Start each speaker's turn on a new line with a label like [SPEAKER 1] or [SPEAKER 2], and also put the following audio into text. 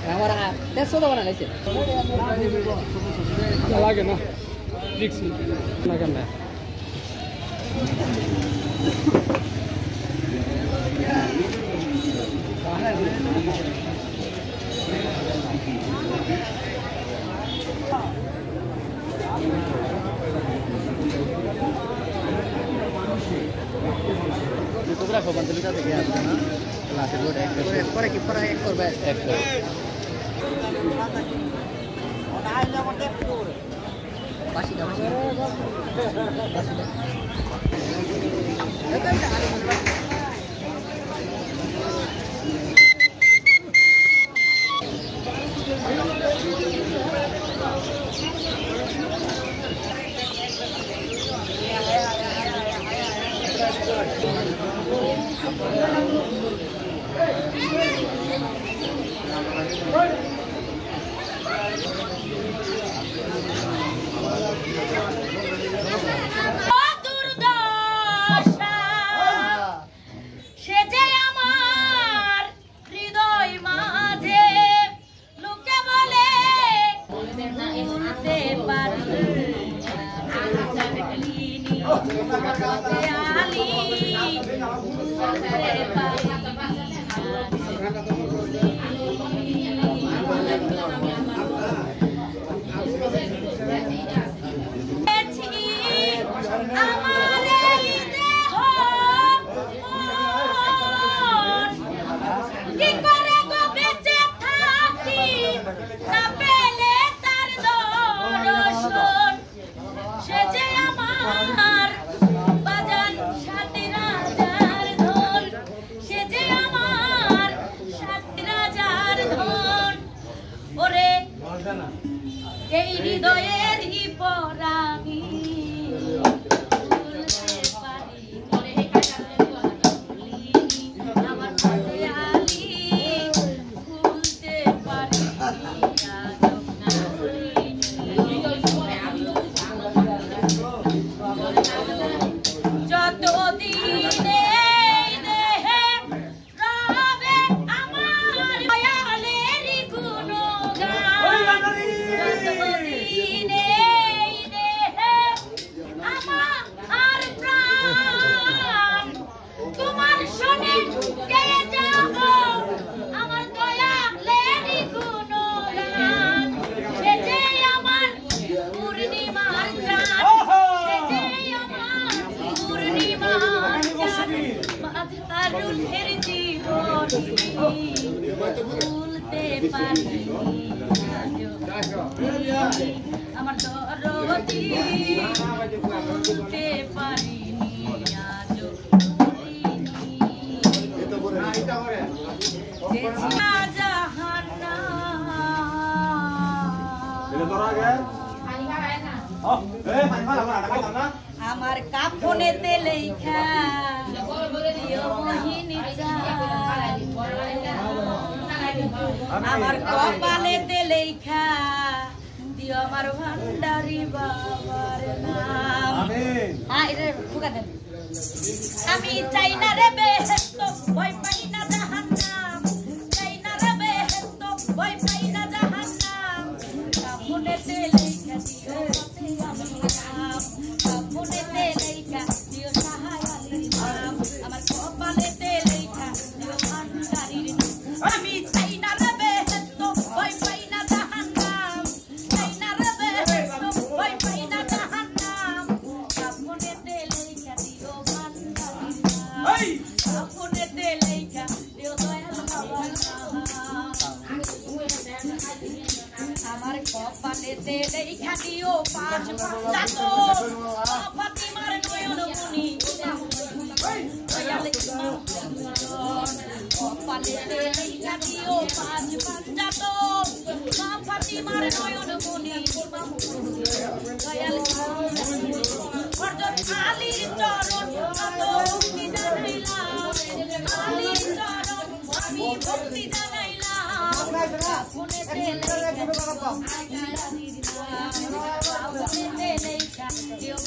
[SPEAKER 1] हमारा 100 का बना लेते
[SPEAKER 2] चला के ना रिक्स ना करना है
[SPEAKER 1] Kubra ko bantu kita देखिए आपका ना लास्ट रोड एक पर कीपर है एक पर एक पर पासी का
[SPEAKER 3] আমার কাপনেতে লেখা দিও মোহিনী আমার কপালেতে লেখা দিও আমার ভান্ডারি বাবার নাম আমিন আরে ফুকা দেন আমি চাই না রে বেহেশত ভয় পাই না জাহান্নাম চাই না রে বেহেশত ভয় পাই না জাহান্নাম কাপনেতে লেখা দিও আমার নাম কাপনেতে লেখা দিও সাহায়ালির নাম আমার কপালেতে লেখা দিও ভান্ডারির নাম আমি চাই না রে বেহেশত ভয় পাই না জাহান্নাম চাই না রে বেহেশত ভয় পাই না জাহান্নাম কাপনেতে লেখা দিও ভান্ডারির নাম কাপনেতে লেখা দিও দয়াল বাবার নাম আমার কপালেতে লেখা দিও পাঁচ পাঁচাতো ফাতিমার নয়ন মনি দয়াল কপালেতে লেখা দিও পাঁচ পাঁচাতো ফাতিমার নয়ন মনি দয়াল হযরত আলীর চরণ কত ভক্তি জানাইলাম আলীর চরণ আমি ভক্তি জানাইলাম ফোনেতে লেখা দিও